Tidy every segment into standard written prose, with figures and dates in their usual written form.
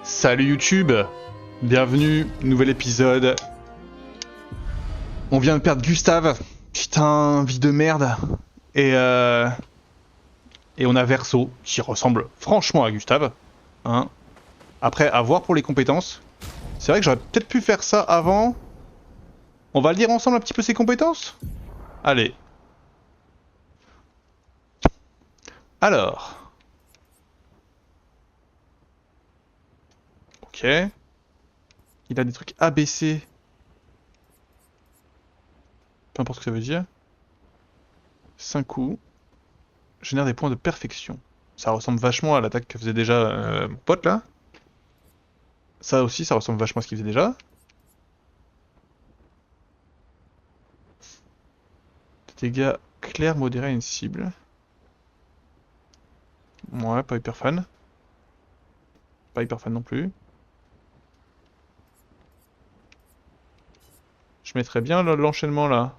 Salut YouTube, bienvenue, nouvel épisode. On vient de perdre Gustave, putain, vie de merde. Et on a Verso, qui ressemble franchement à Gustave. Hein. Après, à voir pour les compétences. C'est vrai que j'aurais peut-être pu faire ça avant. On va lire ensemble un petit peu ses compétences? Allez. Alors. Ok. Il a des trucs ABC. Peu importe ce que ça veut dire. 5 coups. Génère des points de perfection. Ça ressemble vachement à l'attaque que faisait déjà mon pote là. Ça aussi, ça ressemble vachement à ce qu'il faisait déjà. Dégâts clairs, modérés à une cible. Ouais, pas hyper fan. Pas hyper fan non plus. Je mettrais bien l'enchaînement là.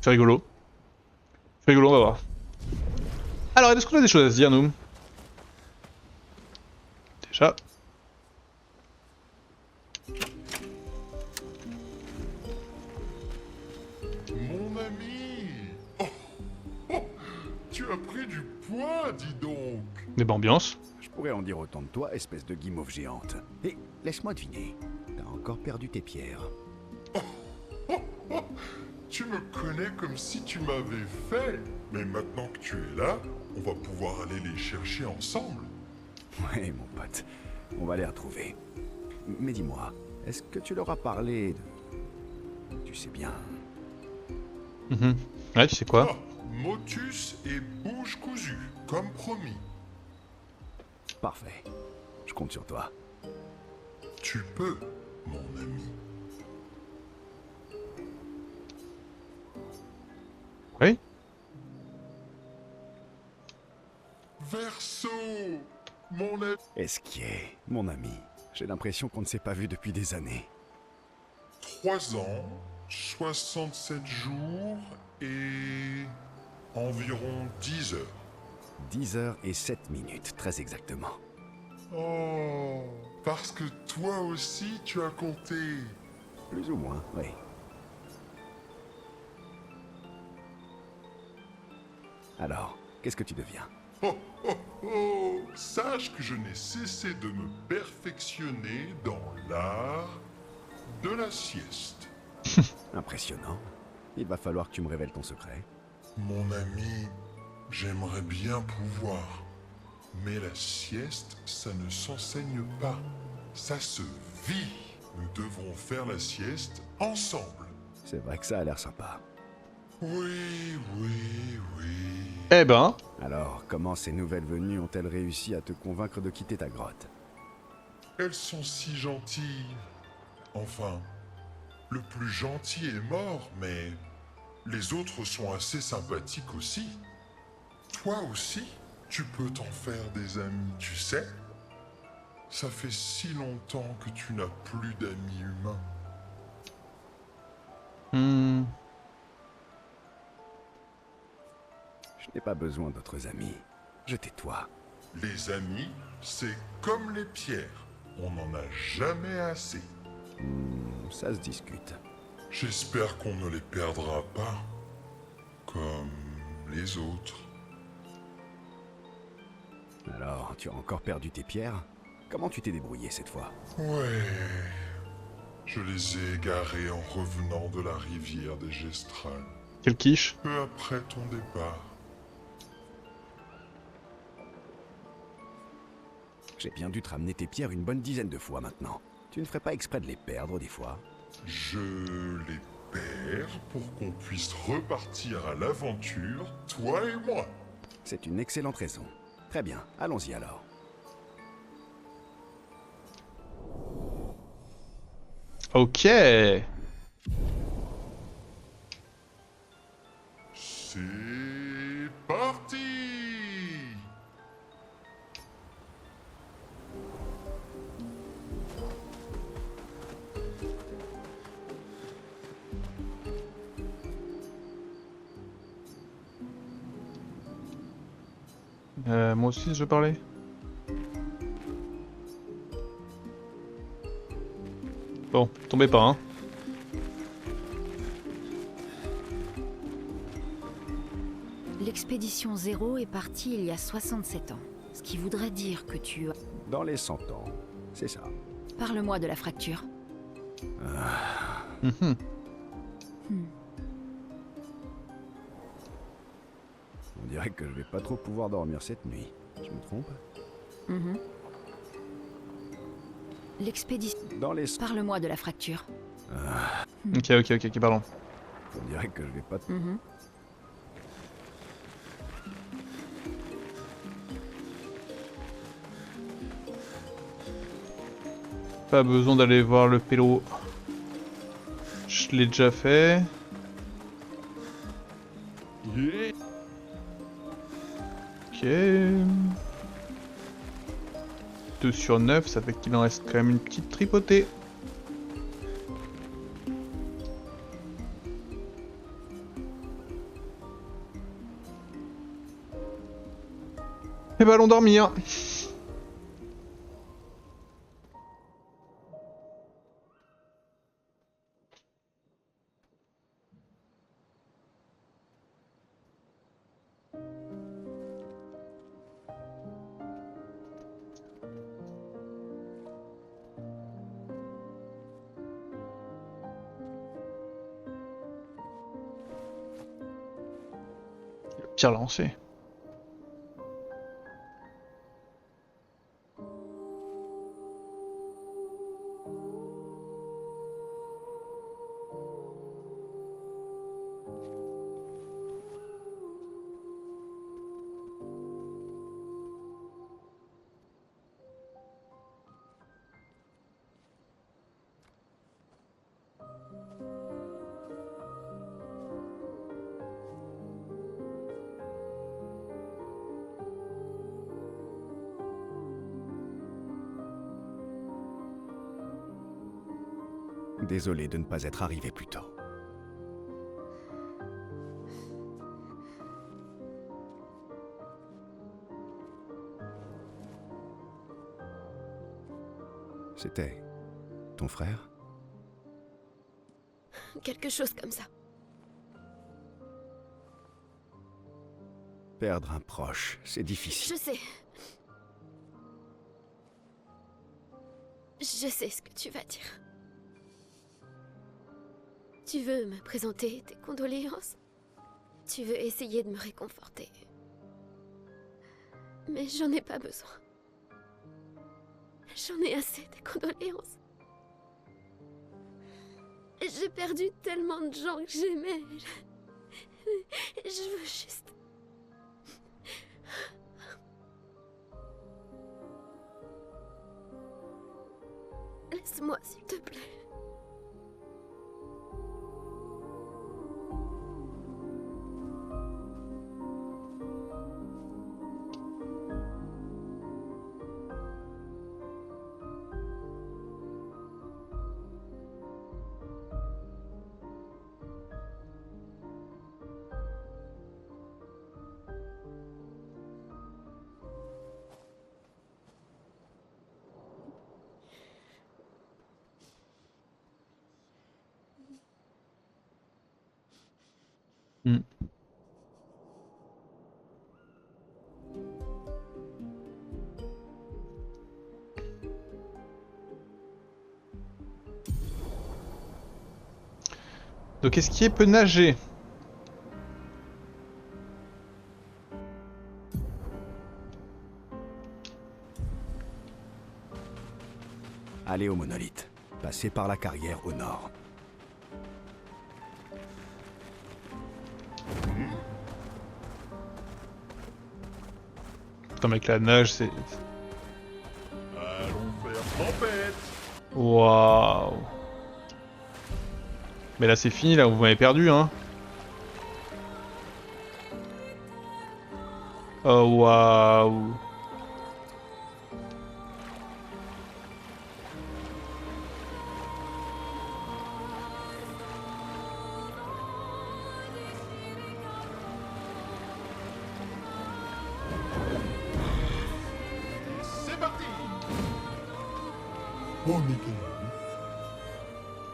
C'est rigolo. C'est rigolo, on va voir. Alors, est-ce qu'on a des choses à se dire, nous? Déjà. Mon ami! Tu as pris du poids, dis donc! Des ambiances. Je pourrais en dire autant de toi, espèce de guimauve géante. Et laisse-moi deviner, t'as encore perdu tes pierres. Tu me connais comme si tu m'avais fait! Mais maintenant que tu es là, on va pouvoir aller les chercher ensemble. Ouais, mon pote, on va les retrouver. Mais dis-moi, est-ce que tu leur as parlé de... Tu sais bien... Ouais, tu sais quoi? Ah, motus et bouche cousue, comme promis. Parfait, je compte sur toi. Tu peux, mon ami. Oui? Verso! Mon ami! Esquier, mon ami. J'ai l'impression qu'on ne s'est pas vu depuis des années. 3 ans, 67 jours et environ 10 heures. 10 heures et 7 minutes, très exactement. Oh, parce que toi aussi tu as compté. Plus ou moins, oui. Alors, qu'est-ce que tu deviens? Oh, oh, oh, sache que je n'ai cessé de me perfectionner dans l'art de la sieste. Impressionnant. Il va falloir que tu me révèles ton secret. Mon ami, j'aimerais bien pouvoir. Mais la sieste, ça ne s'enseigne pas. Ça se vit. Nous devrons faire la sieste ensemble. C'est vrai que ça a l'air sympa. Oui, oui, oui. Eh ben, Alors, comment ces nouvelles venues ont-elles réussi à te convaincre de quitter ta grotte? Elles sont si gentilles. Enfin, le plus gentil est mort, mais les autres sont assez sympathiques aussi. Toi aussi, tu peux t'en faire des amis, tu sais. Ça fait si longtemps que tu n'as plus d'amis humains. Je n'ai pas besoin d'autres amis. Je tais-toi. Les amis, c'est comme les pierres. On n'en a jamais assez. Ça se discute. J'espère qu'on ne les perdra pas. Comme les autres. Alors, tu as encore perdu tes pierres? Comment tu t'es débrouillé cette fois? Ouais. Je les ai égarés en revenant de la rivière des Gestrales. quel quiche. Peu après ton départ. J'ai bien dû te ramener tes pierres une bonne dizaine de fois maintenant. Tu ne ferais pas exprès de les perdre des fois? Je les perds pour qu'on puisse repartir à l'aventure, toi et moi. C'est une excellente raison. Très bien, allons-y alors. Ok. C'est parti! Moi aussi je parlais. Bon, tombez pas, hein. L'expédition 0 est partie il y a 67 ans. Ce qui voudrait dire que tu as... Dans les 100 ans, c'est ça. Parle-moi de la fracture. Mhm. On dirait que je vais pas trop pouvoir dormir cette nuit. Je me trompe? Mhm. L'expédition... Dans les... Parle-moi de la fracture. Ok, pardon. On dirait que je vais pas... Mhm. Pas besoin d'aller voir le pélo. Je l'ai déjà fait. Ok. 2 sur 9, ça fait qu'il en reste quand même une petite tripotée. Et bah allons dormir. Pire lancé. Désolé de ne pas être arrivé plus tôt. C'était ton frère? Quelque chose comme ça. Perdre un proche, c'est difficile. Je sais. Je sais ce que tu vas dire. Tu veux me présenter tes condoléances? Tu veux essayer de me réconforter? Mais j'en ai pas besoin. J'en ai assez des condoléances. J'ai perdu tellement de gens que j'aimais. Je veux juste... Laisse-moi, s'il te plaît. Hmm. Donc est-ce qu'il peut nager? Allez au monolithe. Passez par la carrière au nord. Putain mec, la nage c'est... Allons faire tempête. Waouh. Mais là c'est fini, là vous m'avez perdu hein. Oh waouh.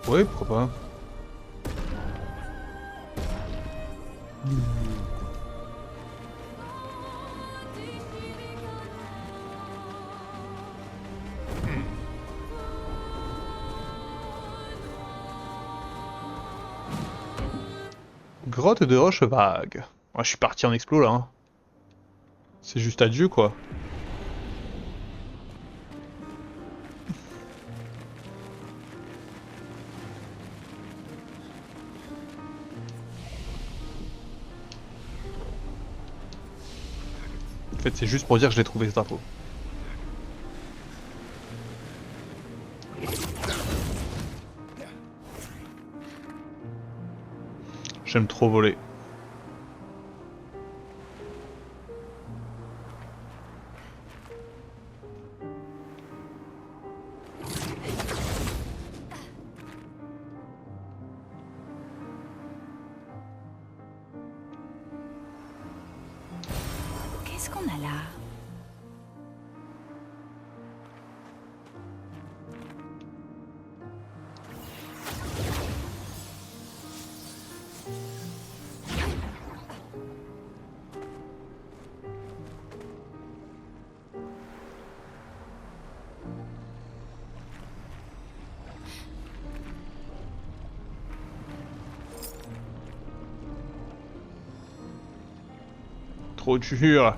Ouais, pourquoi pas. Grotte de roches vagues. Ouais, je suis parti en explo là. Hein. C'est juste adieu quoi. En fait, c'est juste pour dire que j'ai trouvé cette info. J'aime trop voler. Qu'est-ce qu'on a là? Trop dur.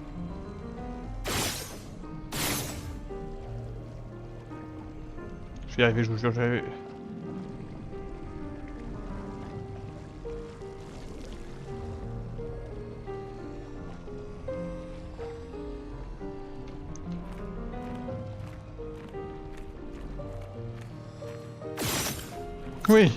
Je vais y arriver, je vous jure, je vais y arriver. Oui.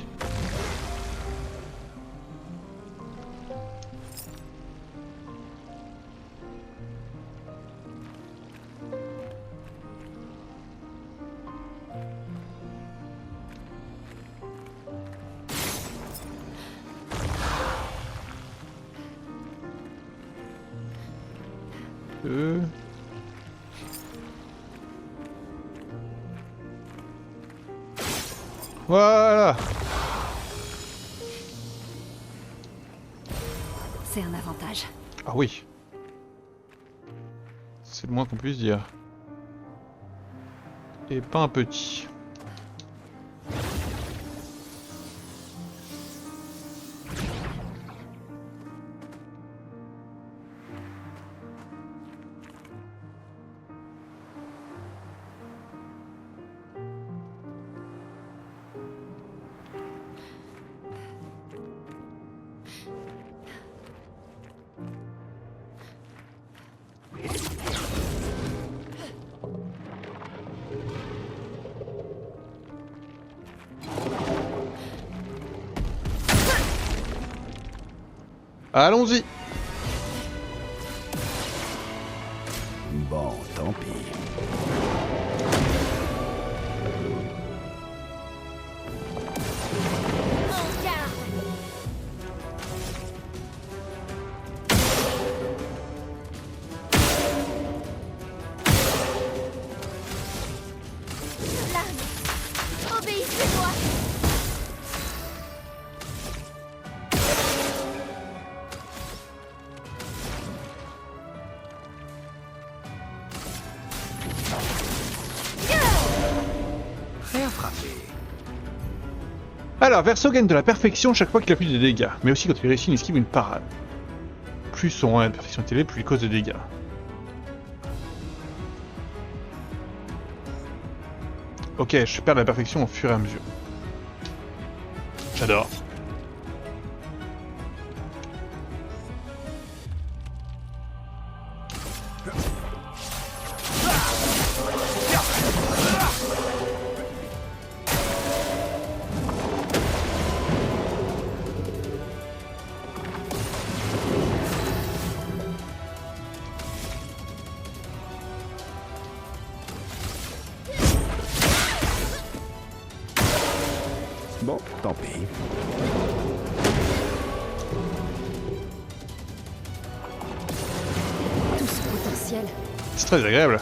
Voilà. C'est un avantage. Ah oui. C'est le moins qu'on puisse dire. Et pas un petit. Allons-y. Bon, tant pis. En garde. L'arme. Obéissez-moi. Prêt à frapper. Alors, Verso gagne de la perfection chaque fois qu'il a plus de dégâts, mais aussi quand il réussit une esquive ou une parade. Plus son rang de perfection est élevé, plus il cause de dégâts. Ok, je perds la perfection au fur et à mesure. J'adore. Bon, tant pis. Tout ce potentiel. C'est très agréable.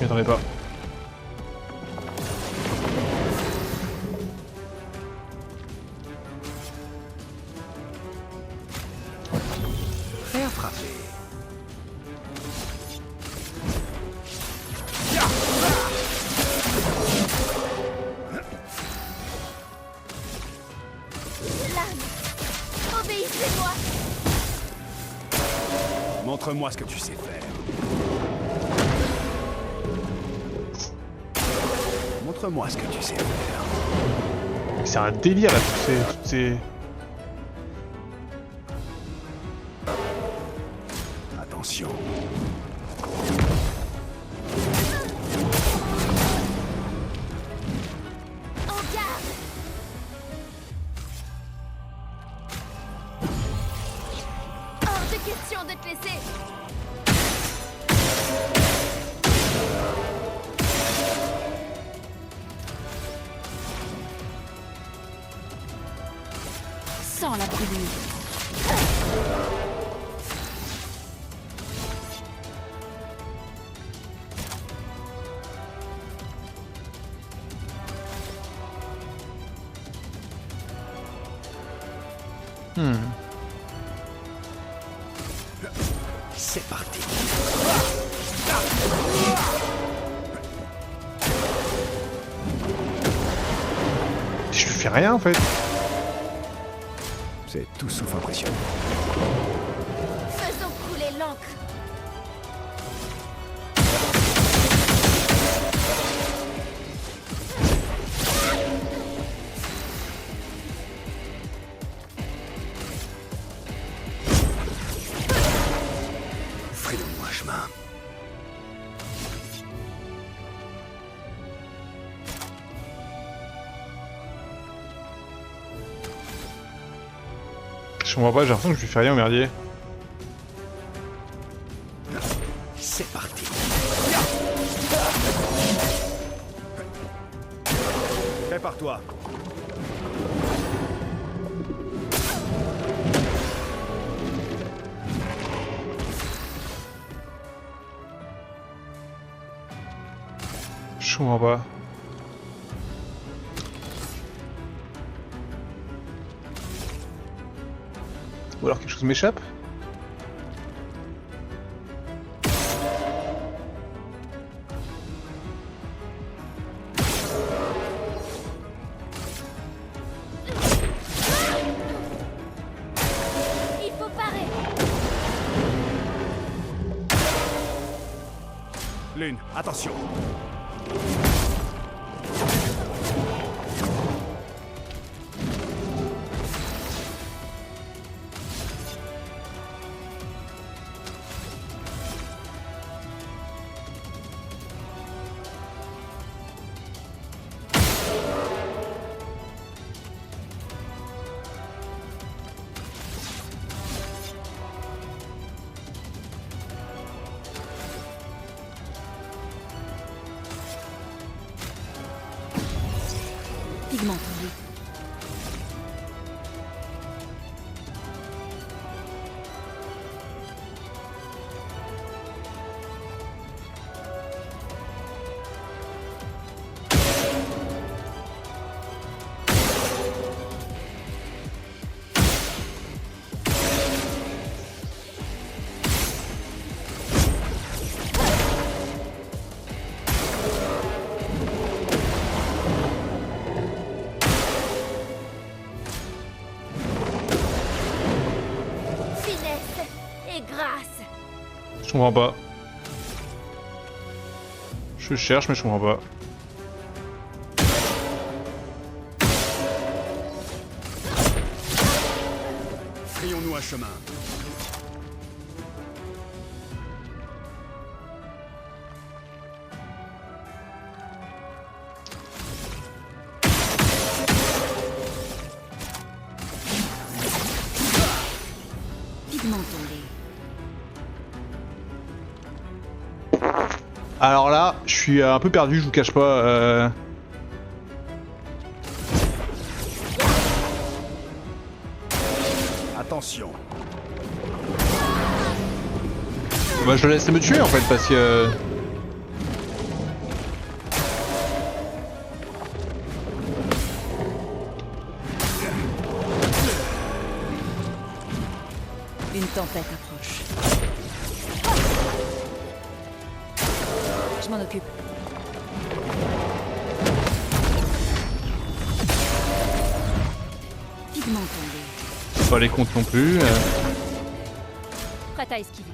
je m'y attendais pas. Prêt à frapper. L'âme, obéissez-moi. Montre-moi ce que tu sais faire. Montre-moi ce que tu sais faire. C'est un délire là, toutes ces... Attention. En garde. Hors de question de te laisser. Sans la brûlure. C'est parti. Je lui fais rien en fait. C'est tout sauf impressionnant. Faisons couler l'encre. Frayons-moi un chemin. Je comprends pas, j'ai l'impression que je lui fais rien au merdier. C'est parti. Prépare-toi. Je comprends pas. Ou alors quelque chose m'échappe? Il faut parer. Lune, attention. Pigment tendu. Finesse et grâce. Je comprends pas. Je cherche mais je comprends pas. Frayons-nous un chemin. Pigment tombé. Alors là, je suis un peu perdu, je vous cache pas. Attention. Bah, je le laisse me tuer en fait parce que. approche. Je m'en occupe. Pigment tombé. Pas les comptes non plus. Prête à esquiver.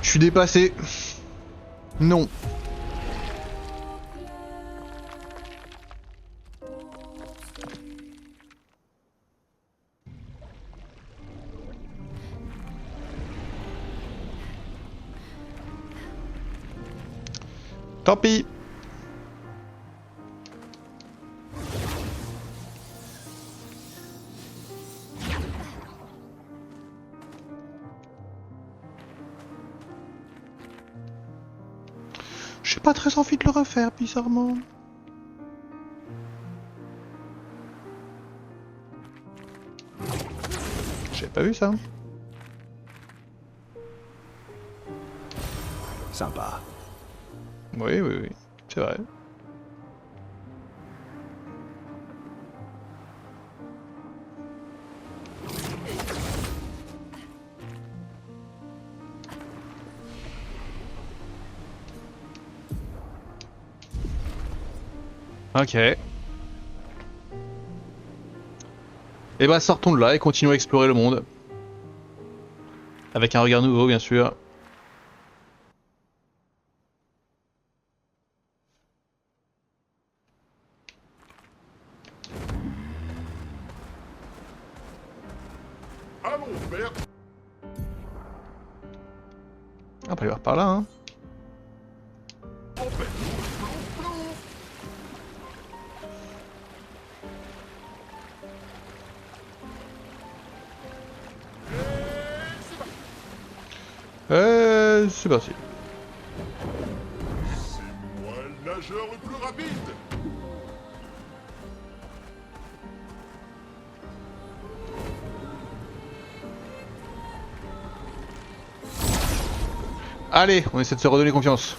Je suis dépassé. Non. Tant pis. J'ai pas très envie de le refaire, bizarrement. J'ai pas vu ça. Sympa. Oui, oui, oui. C'est vrai. Ok. Et bah sortons de là et continuons à explorer le monde. Avec un regard nouveau, bien sûr. Allons, père. On va aller voir par là, hein. En fait, C'est parti. c'est moi le nageur le plus rapide. Allez, on essaie de se redonner confiance.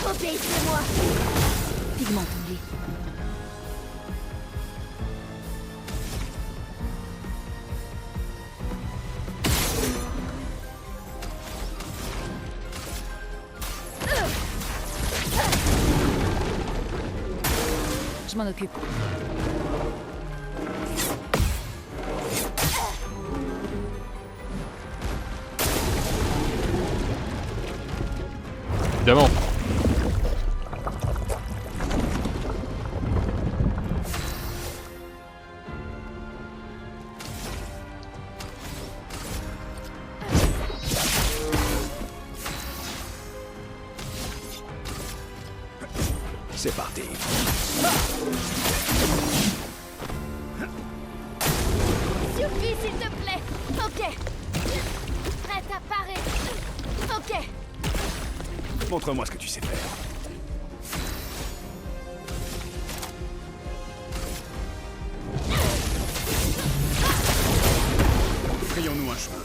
Obéissez-moi. Pigment tombé. Je m'en occupe. Évidemment. C'est parti. Suffit, s'il te plaît. Ok. Prête à parer. Ok. Montre-moi ce que tu sais faire. Frayons-nous un chemin.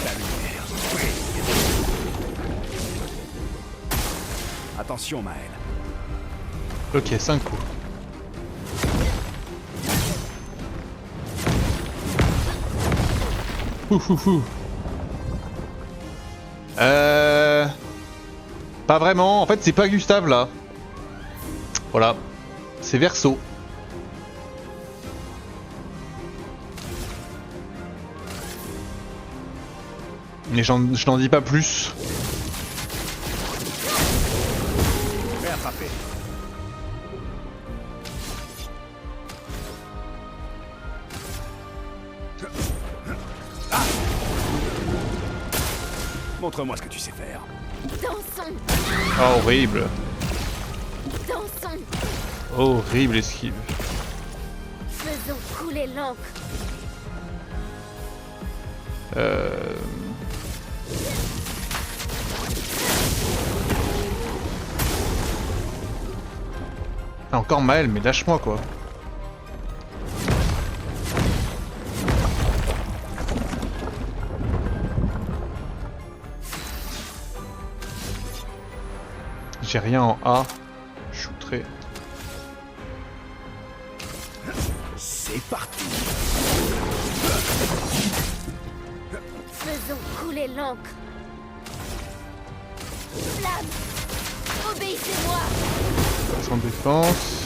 La lumière. Attention, Maël. Ok, 5 coups. Ouh. Pas vraiment. En fait, c'est pas Gustave là. Voilà. C'est Verso. Mais je n'en dis pas plus. Fais attraper. Montre-moi ce que tu sais faire. Dansons. Oh, horrible. Dansons. Horrible esquive. Faisons couler l'encre. Ah, encore Maël, mais lâche-moi quoi. J'ai rien en A. Je shooterai. C'est parti. Faisons couler l'encre. Flamme. Obéissez-moi. Sans défense.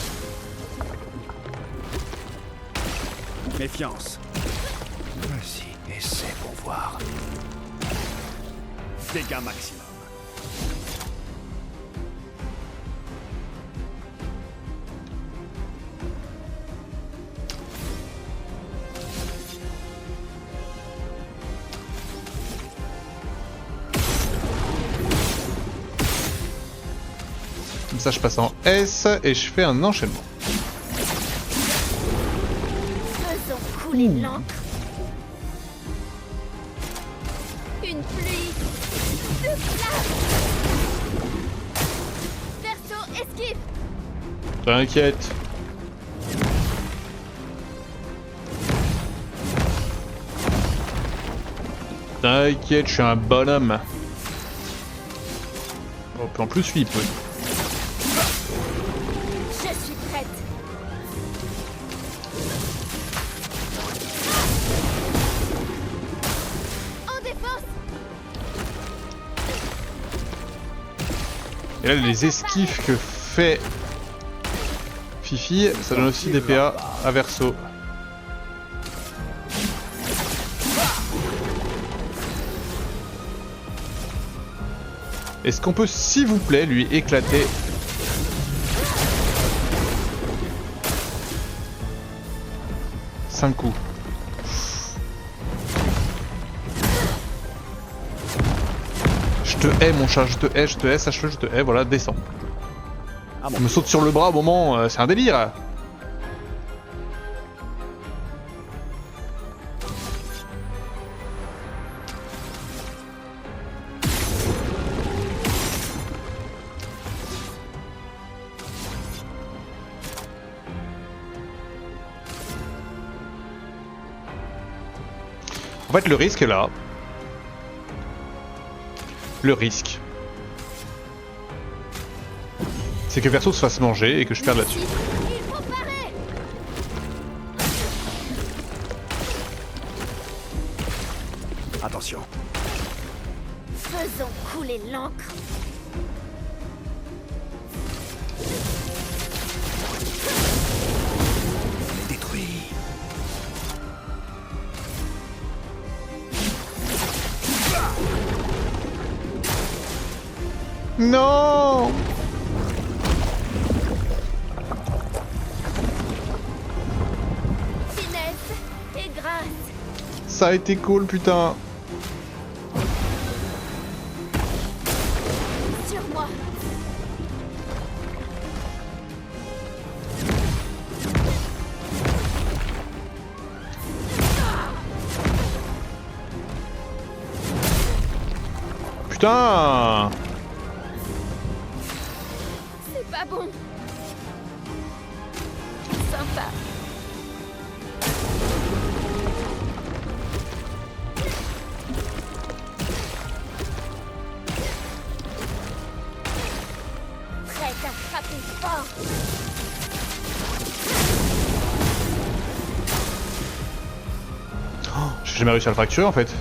Méfiance. Vas-y, essaie pour voir. Dégâts maximum. Comme ça je passe en S et je fais un enchaînement. Faisons couler l'encre. Une pluie de flammes. Perso, esquive. T'inquiète. T'inquiète, je suis un bonhomme. Oh, puis en plus lui il peut. Je suis prête. En défense. Et là les esquives que fait Fifi, ça donne aussi des PA à Verso. Est-ce qu'on peut, s'il vous plaît, lui éclater? Cinq coups. Je te hais mon chat, je te hais, sache-le, je te hais, voilà, descends. Ah bon. Il me saute sur le bras au moment, c'est un délire. En fait, le risque est là. Le risque, c'est que Verso se fasse manger et que je perde là-dessus. Il faut parer. Attention. Faisons couler l'encre. On est détruit. Non! Finesse et grâce. Ça a été cool, putain. Sur moi. Putain! C'est pas bon. Sympa. Prête à frapper fort. J'ai jamais réussi à le fracturer en fait.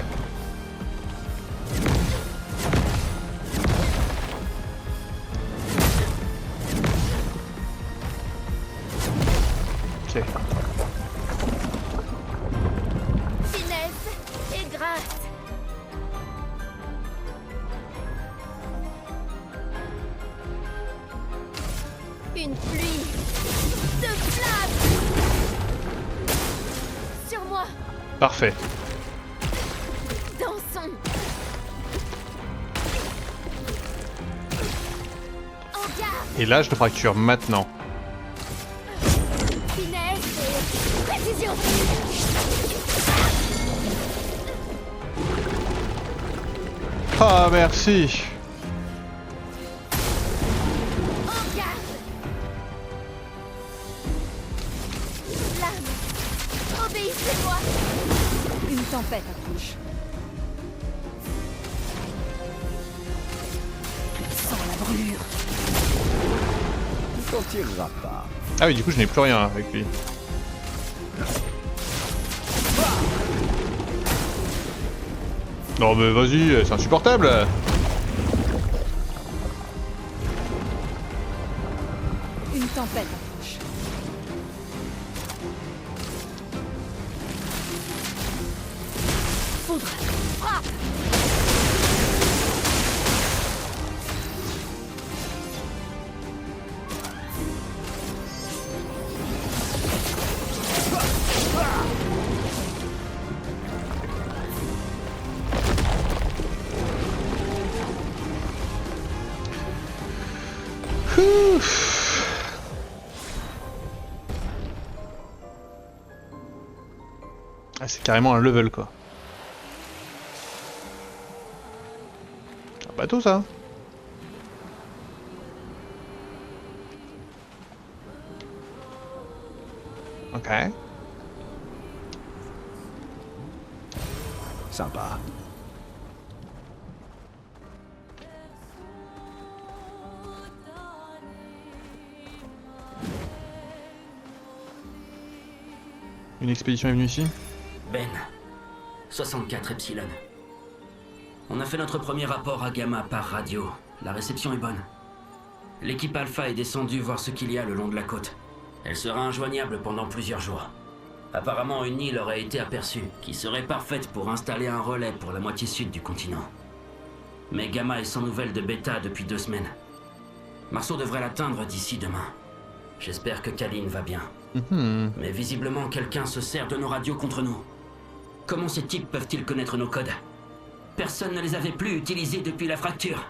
Ok. Finesse et grâce. Une pluie de flammes sur moi. Parfait. Dansons. En garde. Et là, je te fracture maintenant. Finesse et précision. Ah, merci. En garde. Flamme. Obéissez-moi. Une tempête approche. Sans la brûlure. Tu t'en tireras pas. Ah oui, du coup, je n'ai plus rien avec lui. Non mais vas-y, c'est insupportable. Une tempête approche. Foudre. Frappe. Ah, c'est carrément un level quoi. Un bateau ça. Ok. Sympa. Une expédition est venue ici. Ben, 64 Epsilon. On a fait notre premier rapport à Gamma par radio. La réception est bonne. L'équipe Alpha est descendue voir ce qu'il y a le long de la côte. Elle sera injoignable pendant plusieurs jours. Apparemment, une île aurait été aperçue, qui serait parfaite pour installer un relais pour la moitié sud du continent. Mais Gamma est sans nouvelles de Beta depuis 2 semaines. Marceau devrait l'atteindre d'ici demain. J'espère que Kaline va bien. Mais visiblement, quelqu'un se sert de nos radios contre nous. Comment ces types peuvent-ils connaître nos codes? Personne ne les avait plus utilisés depuis la fracture.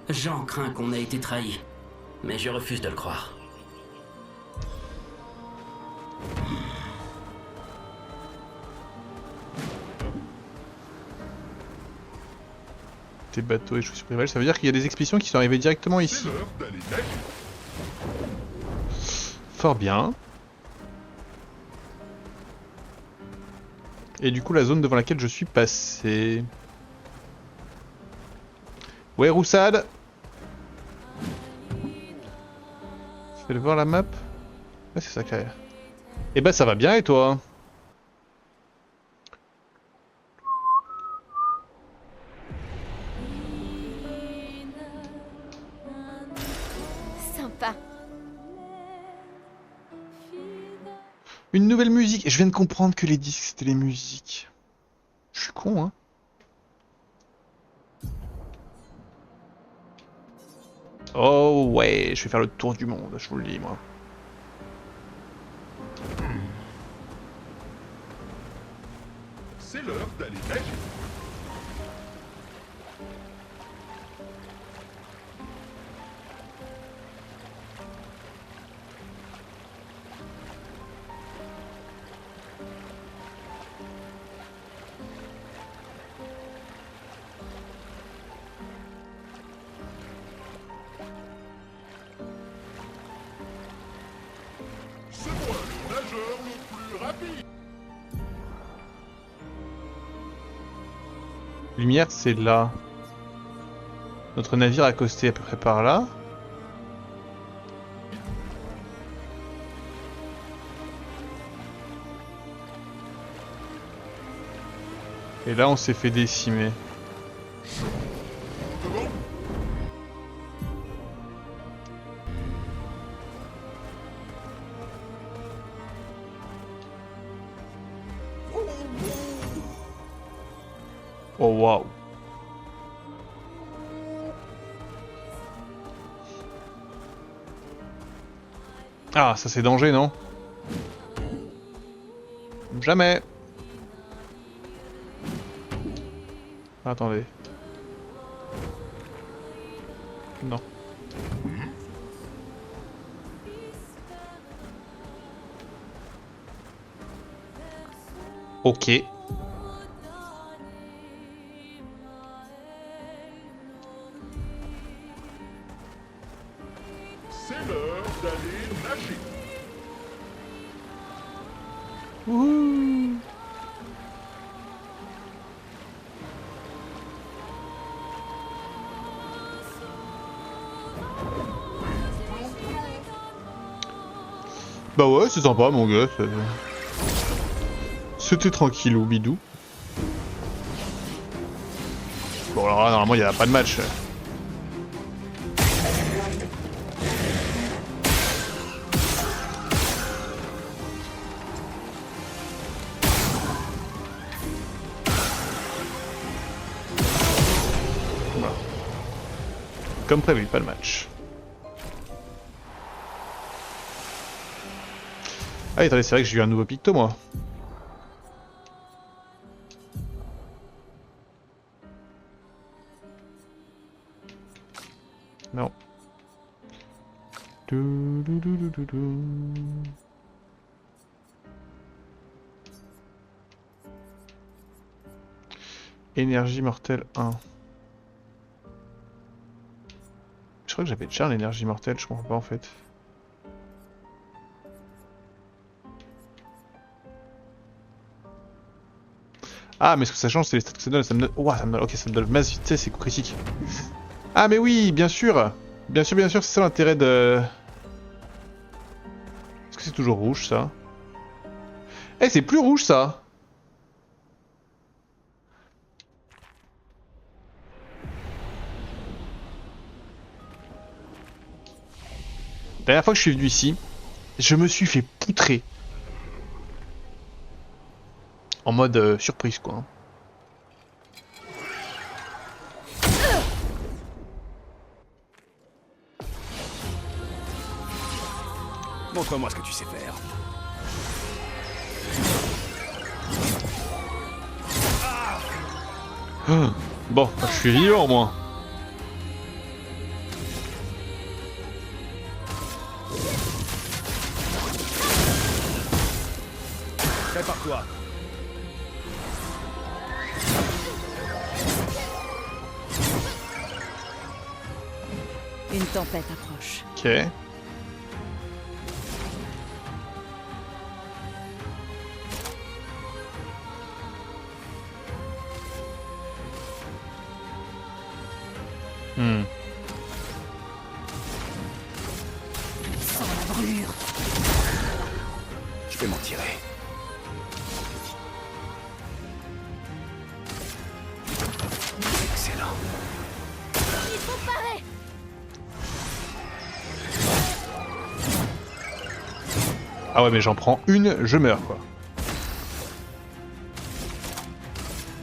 J'en crains qu'on ait été trahis. Mais je refuse de le croire. Tes bateaux échouent sur rival, ça veut dire qu'il y a des expéditions qui sont arrivées directement C'est ici. l'heure d'aller nager. Fort bien. Et du coup, la zone devant laquelle je suis passé. Ouais, Roussade. Fais-le voir la map. Ouais, c'est ça carrière. Eh ben, ça va bien et toi? Sympa. Une nouvelle musique. Je viens de comprendre que les disques c'était les musiques. Je suis con, hein. Oh ouais, je vais faire le tour du monde, je vous le dis moi. C'est l'heure d'aller nager. C'est moi le nageur le plus rapide. Lumière, c'est là. Notre navire a accosté à peu près par là. Et là, on s'est fait décimer. Comment? Oh waouh. Ah, ça c'est danger, non? Jamais. Attendez. Non. Ok. C'est l'heure d'aller nager. Wouhou. Bah ouais, c'est sympa mon gars. C'était tranquille au bidou. Bon alors là, normalement il n'y a pas de match. Voilà. Comme prévu, pas de match. Ah attendez, c'est vrai que j'ai eu un nouveau picto moi. Non. Énergie mortelle 1. Je crois que j'avais déjà l'énergie mortelle, je comprends pas en fait. Ah mais ce que ça change c'est les stats que ça donne, Ouah, ça me donne... Ok, ça me donne masse vitesse et coup critique. Ah mais oui, bien sûr. Bien sûr, c'est ça l'intérêt de... Est-ce que c'est toujours rouge ça? Eh, c'est plus rouge ça. La dernière fois que je suis venu ici, je me suis fait poutrer. En mode surprise quoi. Montre-moi ce que tu sais faire. Bon, je suis vivant au moins. Prépare-toi. Une tempête approche. Ok. Sans la brûlure. Je vais m'en tirer. Excellent. Il faut parer. Ah ouais mais j'en prends une, je meurs quoi.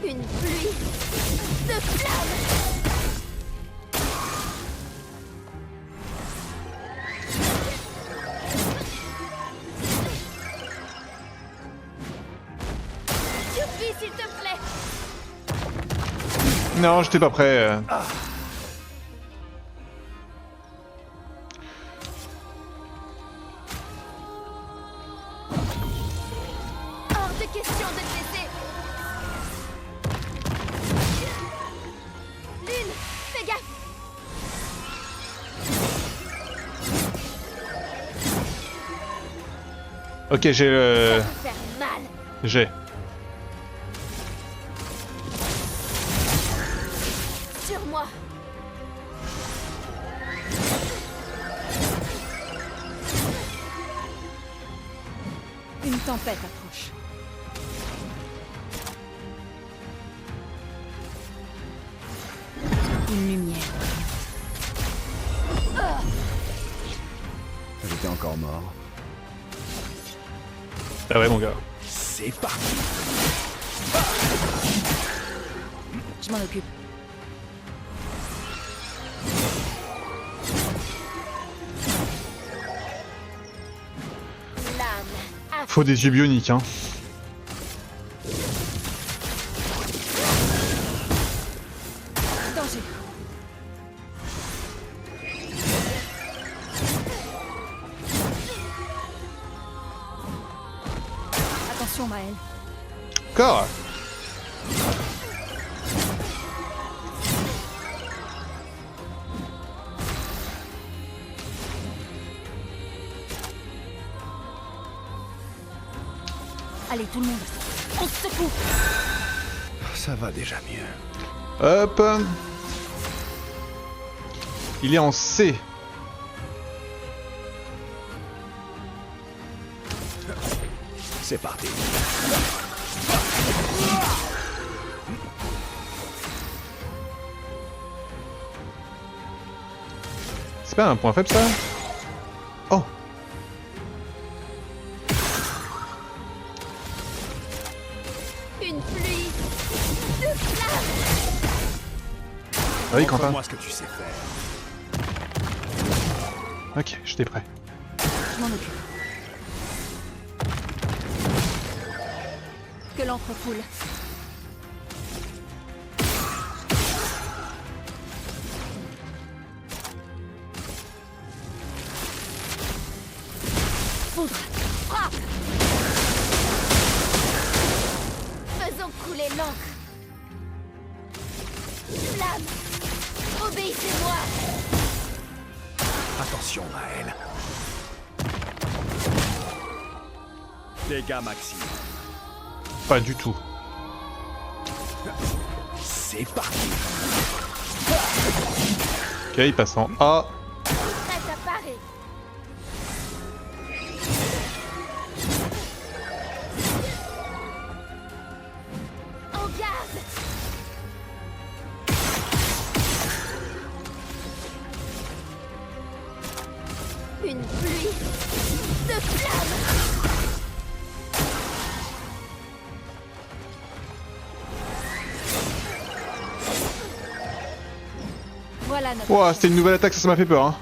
Une pluie de flammes. Youpi, s'il te plaît. Non, j'étais pas prêt. Hors de question de te laisser. Lune, fais gaffe. Ok, j'ai le... Ça peut faire mal. J'ai. Sur moi. Une tempête approche. Une lumière. J'étais encore mort. Ah ouais mon gars. C'est parti. Je m'en occupe. Faut des yeux bioniques, hein. Danger. Attention, Maël. Encore. Allez, tout le monde. On se secoue. Ça va déjà mieux. Hop. Il est en C. C'est parti. C'est pas un point faible ça? Oh. Une pluie de flammes. Ah oui, Quentin. Montre-moi ce que tu sais faire. Ok, j'étais prêt. Je m'en occupe. Que l'encre coule. Foudre. Frappe. Faisons couler l'encre. Flamme. Obéissez-moi. Attention, Maël. Dégâts maximum. Pas du tout. C'est parti. Ok, il passe en A. Prête à parer. En garde. Une pluie de flammes. Voilà notre... Ouah, c'était une nouvelle attaque, ça m'a fait peur, hein.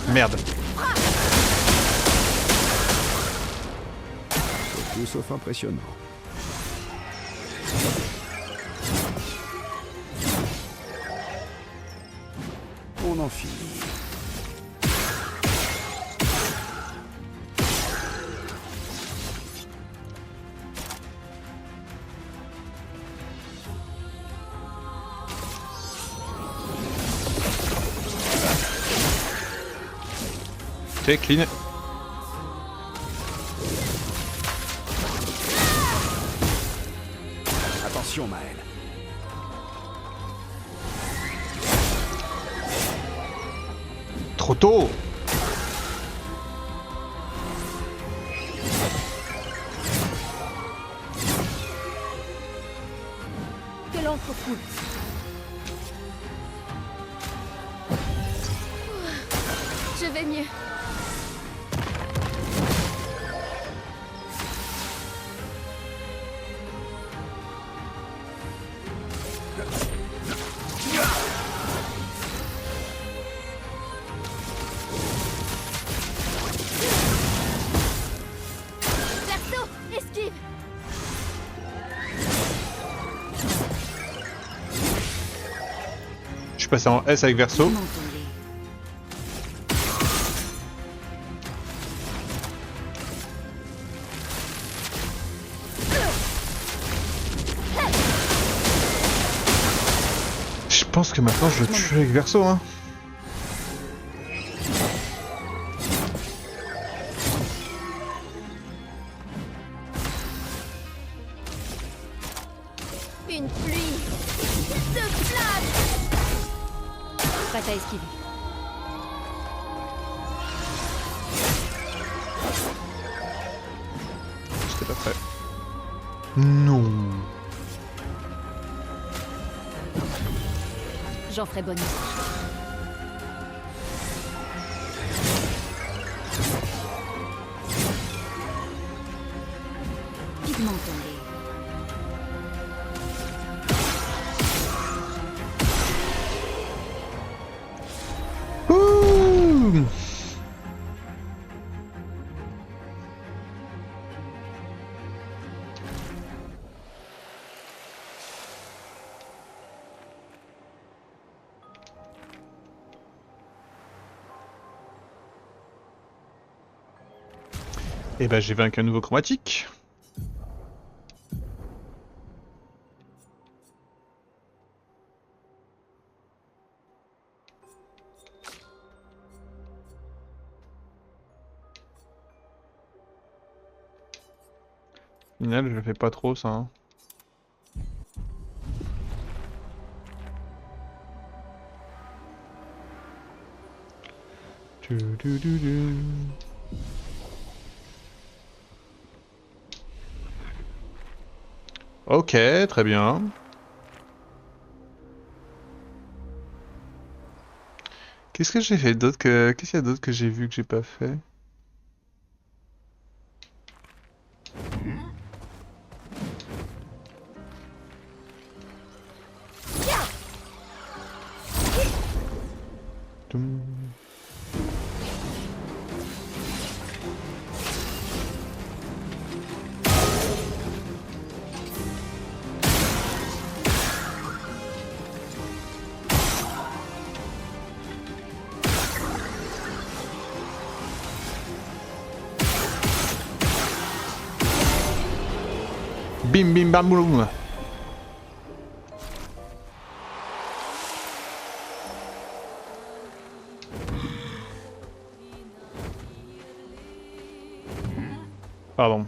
Merde. Tout sauf impressionnant. On en finit. Ok, clean. Attention, Maël. Trop tôt. Que l'encre coule. Je vais mieux. Verso, esquive. Je suis passé en S avec Verso. Mentons-les. Je pense que maintenant je le tue avec Verso, hein. Une pluie de flammes. Prête à esquiver. J'étais pas prêt. Non. J'en ferai bonne usage. Pigmentons-les. Wouhou! Et bah j'ai vaincu un nouveau chromatique. Au final, je le fais pas trop ça. Hein. Ok, très bien. Qu'est-ce que j'ai fait d'autre que... Qu'est-ce qu'il y a d'autre que j'ai vu que j'ai pas fait? Toum. Bim bim bam boum. Pardon.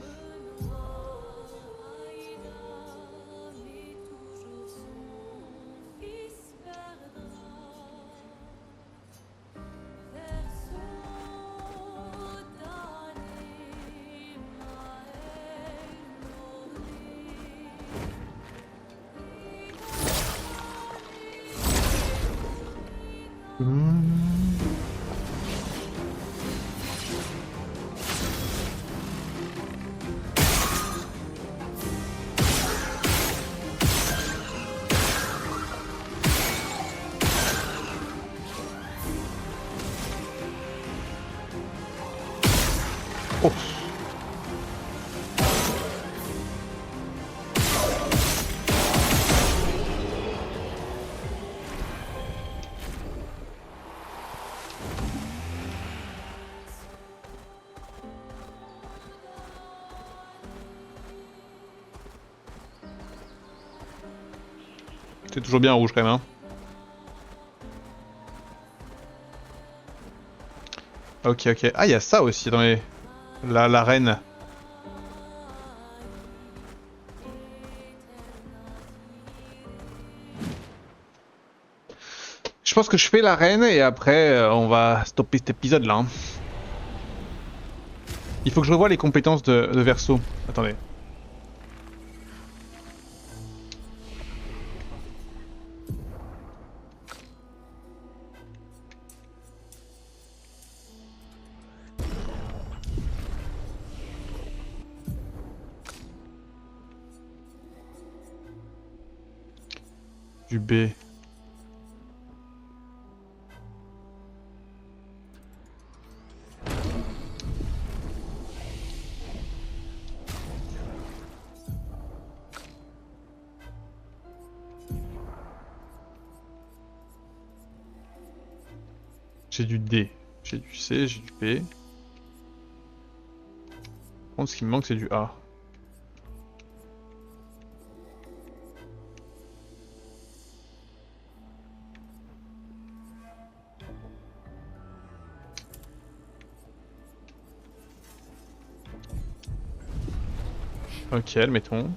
Oh. C'est toujours bien rouge quand même, hein. Ok, ok. Ah, il y a ça aussi dans les... l'arène. Je pense que je fais l'arène et après on va stopper cet épisode là. Hein. Il faut que je revoie les compétences de Verso. Attendez. Du B. J'ai du D, j'ai du C, j'ai du B. Par contre, ce qui me manque, c'est du A. Ok, admettons.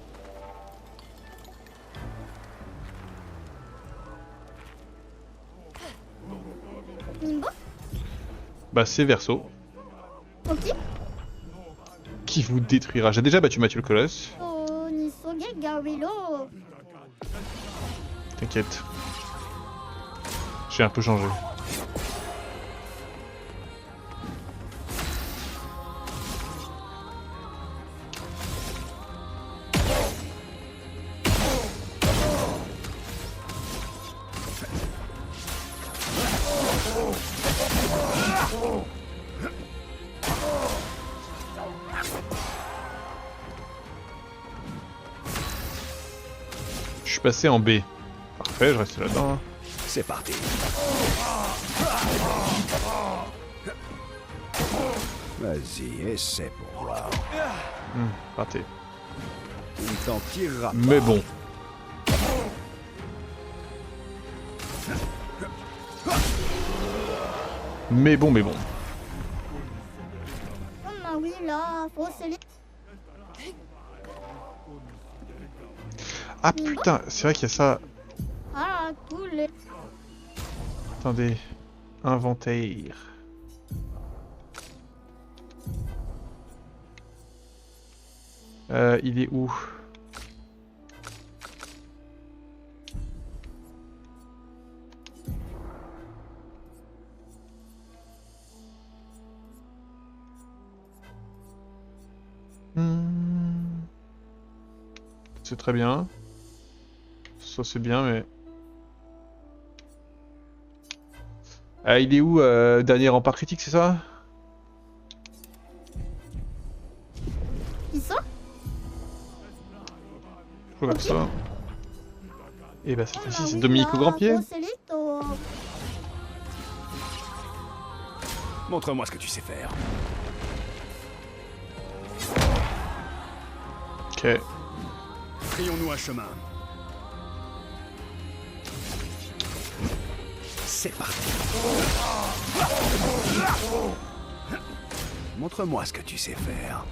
Bah c'est Verso. Ok. Qui vous détruira. J'ai déjà battu Mathieu le Colosse. Oh, Nisoge Garilo. T'inquiète. J'ai un peu changé. Je suis passé en B. Parfait, je reste là-dedans. Hein. C'est parti. Vas-y, essaie pour voir. Raté. Tu ne t'en tireras pas. Mais bon. Mais bon, mais bon. Oh, bah oui, là, faut se les... Ah putain, c'est vrai qu'il y a ça. Ah, tous les... Attendez. Inventaire. Il est où? C'est très bien. Ça c'est bien, mais... il est où, dernier rempart critique, c'est ça? Ils sont... Je vois ça. Et bah cette fois-ci c'est Dominique au grand pied. Montre-moi ce que tu sais faire. Ok. Frayons-nous un chemin. C'est parti. Montre-moi ce que tu sais faire.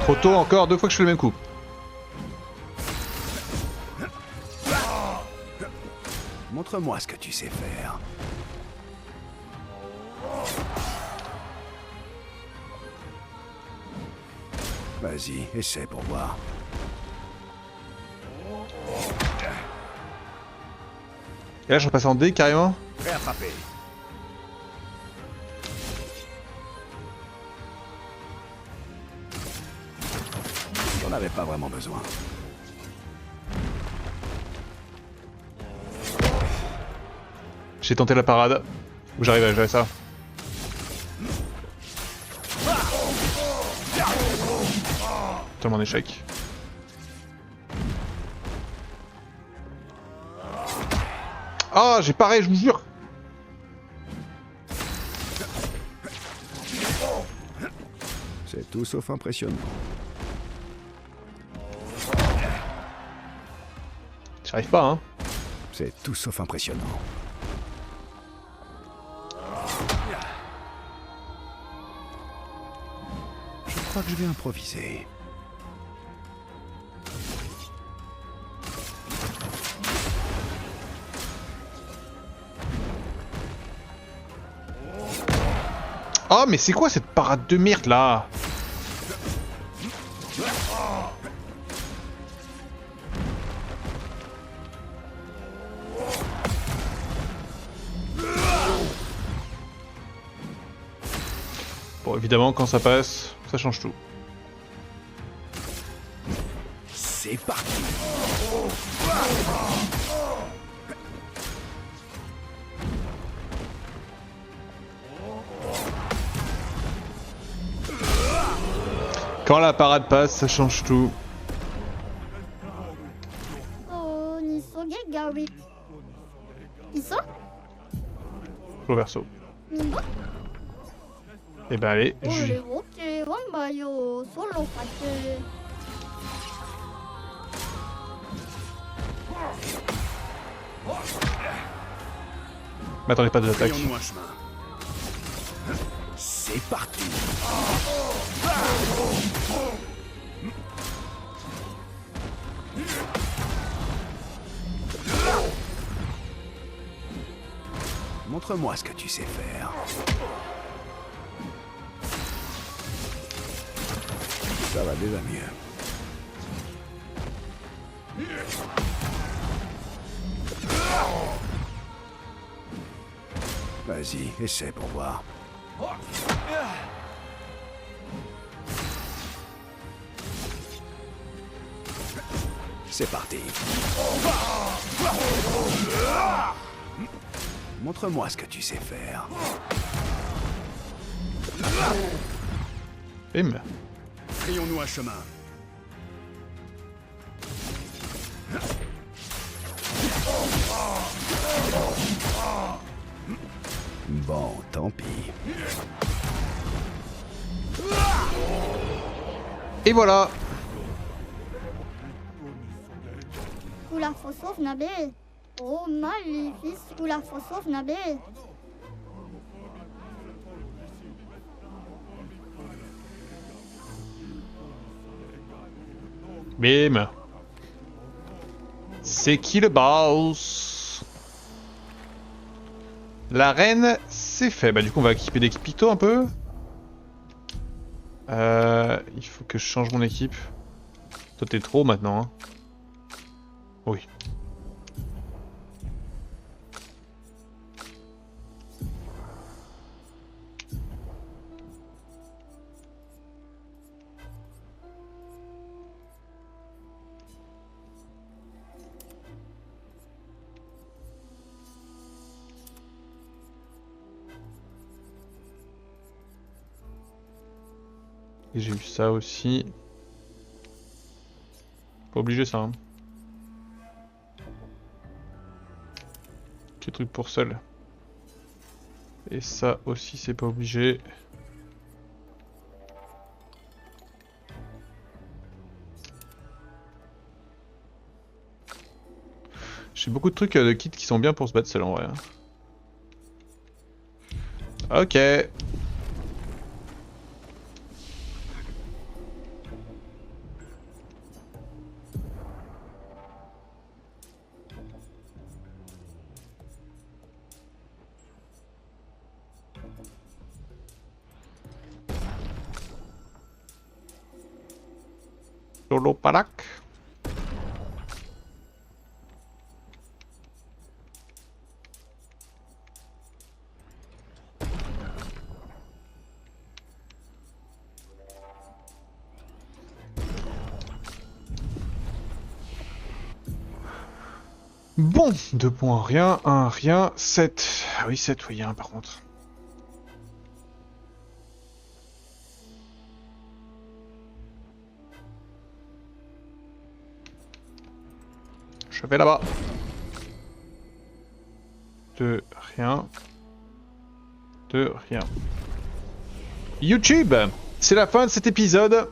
Trop tôt encore, 2 fois que je fais le même coup. Montre-moi ce que tu sais faire. Vas-y, essaie pour voir. Et là je repasse en D carrément. Prêt à frapper. J'en avais pas vraiment besoin. J'ai tenté la parade. Où j'arrive à gérer ça. Tellement en échec. Ah, j'ai paré, je vous jure. C'est tout sauf impressionnant. J'arrive pas, hein. C'est tout sauf impressionnant. Je crois que je vais improviser. Oh, mais c'est quoi cette parade de merde là? Bon, évidemment, quand ça passe, ça change tout. C'est parti. Quand la parade passe, ça change tout. Oh, Nisoge Gary. Ils sont... Au verso. Nimba. Et ben allez, Oh, les roquets, Wambayo, solo fate. m'attendez pas de l'attaque. Frayons-nous un chemin. C'est parti. Montre-moi ce que tu sais faire. Ça va déjà mieux. Vas-y, essaie pour voir. C'est parti. Montre-moi ce que tu sais faire. Bim. Frayons-nous un chemin. Bon, tant pis. Et voilà. Sous la phosphore Nabil. Oh, maléfice sous la phosphore Nabil. Bim. C'est qui le boss? La reine, c'est fait. Bah du coup on va équiper des Pito un peu. Il faut que je change mon équipe. Toi t'es trop maintenant. Hein. Oui. Et j'ai eu ça aussi. Pas obligé ça. Hein. Petit truc pour seul. Et ça aussi c'est pas obligé. J'ai beaucoup de trucs de kits qui sont bien pour se battre seul en vrai. Hein. Ok. Solo Parak. Bon, 2 points, rien, 1, rien, 7. Ah oui, 7, oui, il y a un par contre. Je vais là-bas. 2, rien. 2, rien. YouTube, c'est la fin de cet épisode.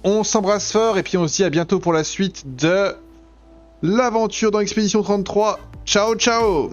On s'embrasse fort et puis on se dit à bientôt pour la suite de l'aventure dans Expédition 33. Ciao, ciao!